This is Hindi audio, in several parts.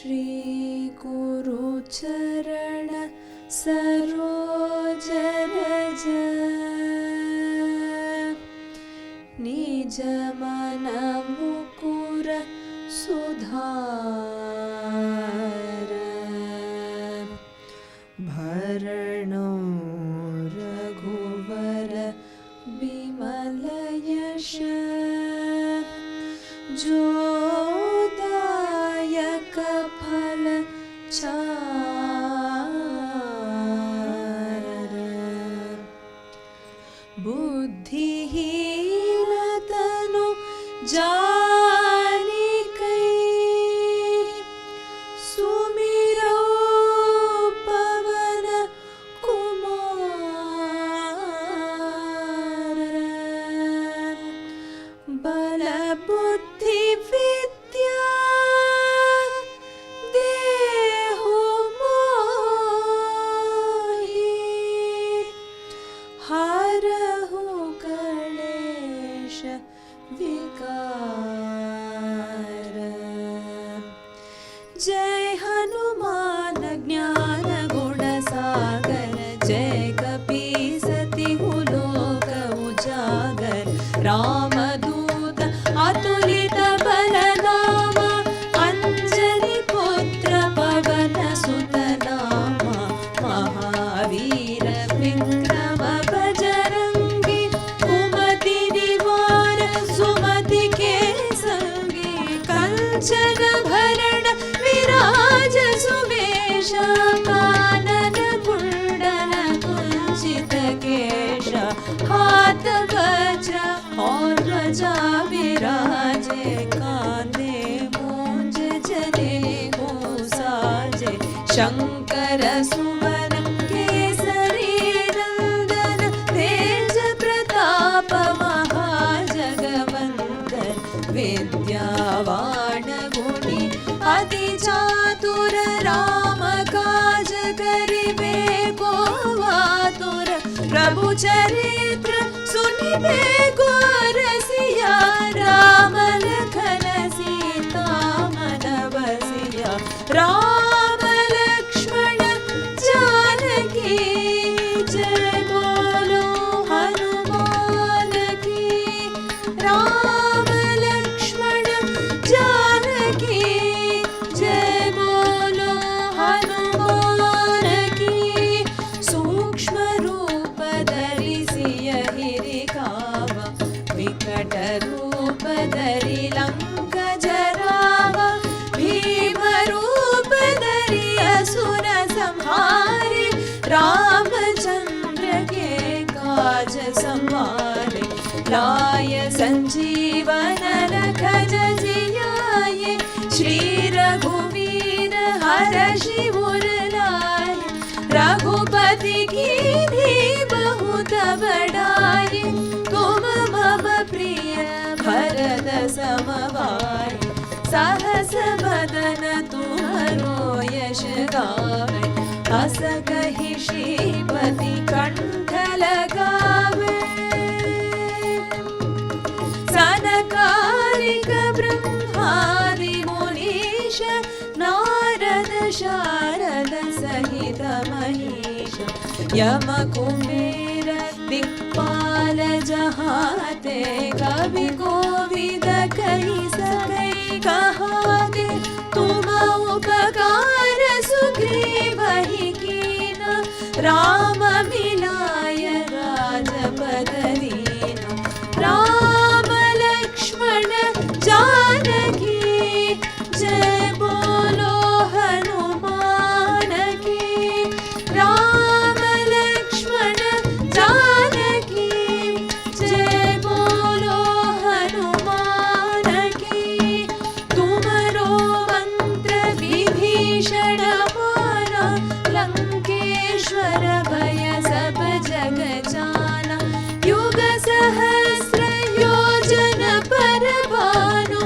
श्री गुरुचरण सरोज रज निज मन मुकुर सुधार भरणो रघुवर विमल यश जोदायक फल चार बुद्धिहीन तनु जानिकै सुमिरौ पवन कुमार बल बुद्धि विद्या देहु मोहि हरहु क्लेश विकार जय हनुमान ज्ञान गुण सागर जय कपीसतिहु लोक उजागर रामदूत अतुलित बलधामा अंजनी पुत्र पवन सुत नामा महावीर विक्रम बजरंगी कुमति निवार सुमति के संगी कंचन भरण विराज सुवेश कानन कुंडल कुंचित केश हाथ वज्र और ध्वजा विराजे कांधे मूंज जनेऊ साजे शंकर सुवन केसरी नंदन तेज प्रताप महाजगवंदन विद्यावान गुणी अति चातुर राम काज करिबे को आतुर प्रभु चरित्र सुनिबे को रसिया राम लखन सीता मन बसिया राम लक्ष्मण जानकी जय बोलो हनुमान की राम लक्ष्मण जानकी जय बोलो हनुमान की सूक्ष्म रूप धरिसि हिरिकावा विकट रूप धरि लंक जरावा भीम रूप धरि असुर संहारे रामचंद्र के काज संवारे लाय संजीवन लखन जियाए श्री रघुवीर हरषि उर लाए रघुपति कीन्ही बहुत बड़ाई तुम मम प्रिय भरत सम भाई सहस बदन तुम्हरो यश गावे हस कहि श्रीपति कंठ लगावे सनकादिक ब्रह्मादि मुनीश नारद शारद सहित महेश यम कुबेर दिक्पाल जहाते कवि कोविद कहि सकै कहाते तुम उपकार सुग्रीवहि कीना राम मिलाय राजपद दीना राम लक्ष्मण जानकी जय बोलो हनुमान की राम लक्ष्मण जानकी जय बोलो हनुमान की तुमरो मंत्र विभीषण माना लंकेश्वर भय सब जग जाना युग सहस्र योजन पर भानु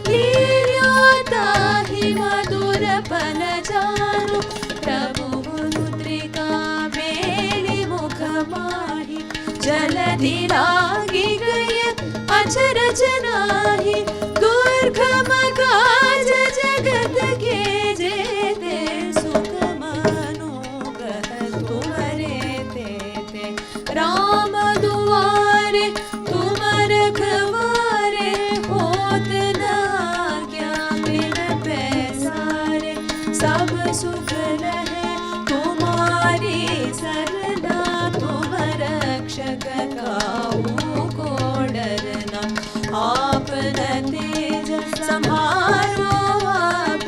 लील्यो ताहि मधुर फल जानु प्रभु मुद्रिका मेलि मुख माहि जलधि लागी गय अचरज नाही दुर्गम काज जगत के जे सुख रहे तुम्हारी सरना, तुम रक्षक काहू को डरना। आपन तेज संभारो आप,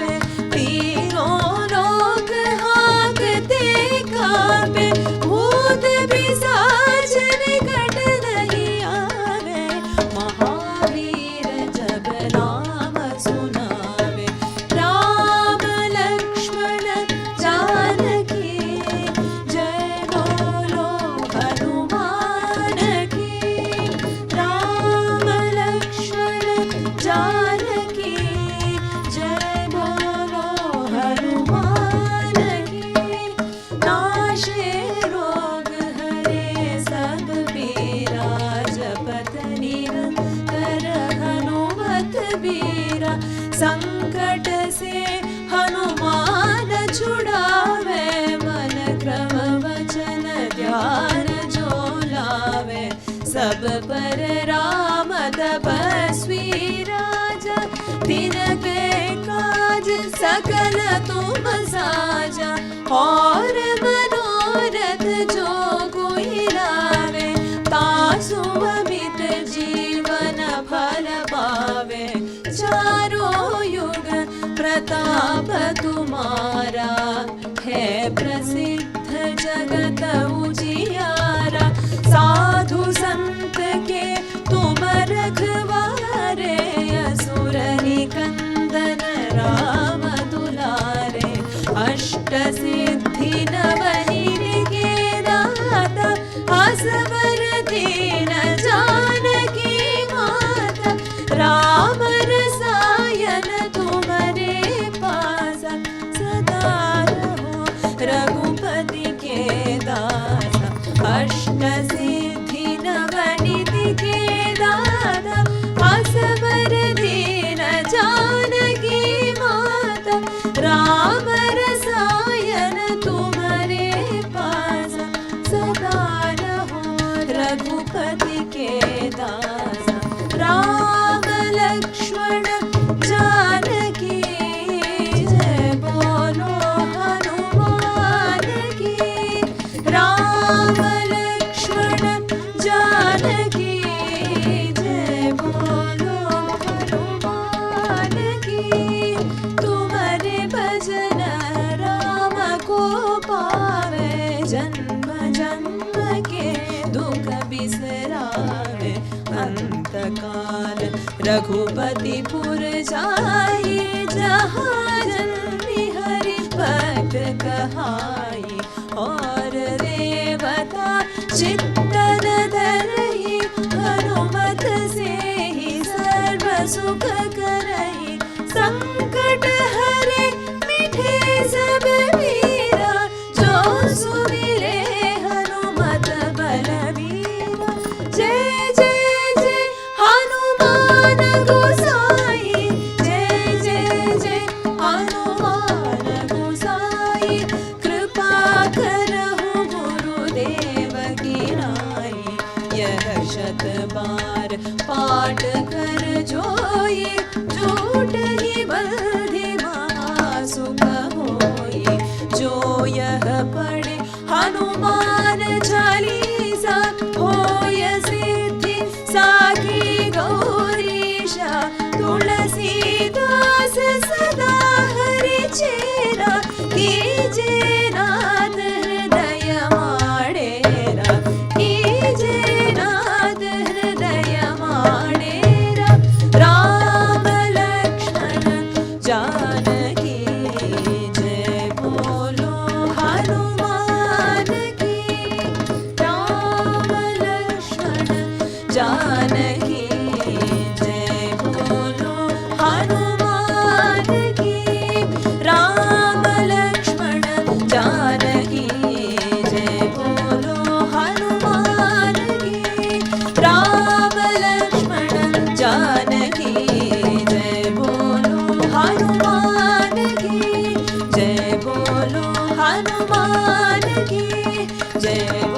तीनों लोक हाँकते कांपे। भूत पिशाच निकट नहीं आवे, महावीर जब नाम सुनावे। राम लक्ष्मण जानकी जय बोलो हनुमान की। राम लक्ष्मण जानकी जय बोलो हनुमान की। नाशे रोग हरे सब पीरा, जपत निरंतर हनुमत बीरा। संकट से हनुमान छुड़ावे, मन क्रम वचन ध्यान जो लावे। सब पर राम तपस्वी राजा, तिनके काज सकल तुम साजा। और मनोरथ जो कोई लावे, तासु अमित जीवन फल पावे। चारों युग प्रताप तुम्हारा, है प्रसिद्ध जगत उजियारा। साधु संत के तुम रखवारे, असुर निकंदन राम दुलारे। अष्ट सिद्धि नवनीत के दाता, असवर दीन जानकी माता। राम रसायन तुम्हारे पासा, सदा रहो रघुपति के दासा। अष्ट सिद्धि नवनीत के दाता, असवर दीन जानकी माता। राम रसायन तुम्हारे पासा, सदा रहो रघुपति के दासा। राम लक्ष्मण जानकी जय बोलो हनुमान की। राम लक्ष्मण जानकी जय बोलो हनुमान की। तुम्हारे भजन राम को पावे, जन्म जन्म के दुख बिसरावे। अंत काल रघुपति पुर जाई, जहाँ जन्मी हरि भक्त कहाई। और देवता चित्तन धरहि, हनुमत से ही सर्व सुख करहि। संकट हरे मिटे सब पीरा, जो सुमिरे हनुमत बलवीरा। जय जय जय हनुमान गोसाई, जय जय जय हनुमान गोसाई। कृपा करहु गुरुदेव की नाई, यह शत बार पाठ कर जोई। झूठ ही बल्धि महासुख होई, जो यह पढ़े हनुमान चालीसा। होय सिद्धि साखी गौरीशा, तुलसीदास सदा हरि चेरा। कीजे नाथ हृदय माडेरा, कीजे नाथ हृदय माडेरा। राम लक्ष्मण जानकी जय बोलो हनुमान की। राम लक्ष्मण जानकी जय बोलो हनुमान की। राम लक्ष्मण जानकी जय बोलो हनुमान की। राम लक्ष्मण जानकी जय बोलो हनुमान की। जय बोलो हनुमान की जय।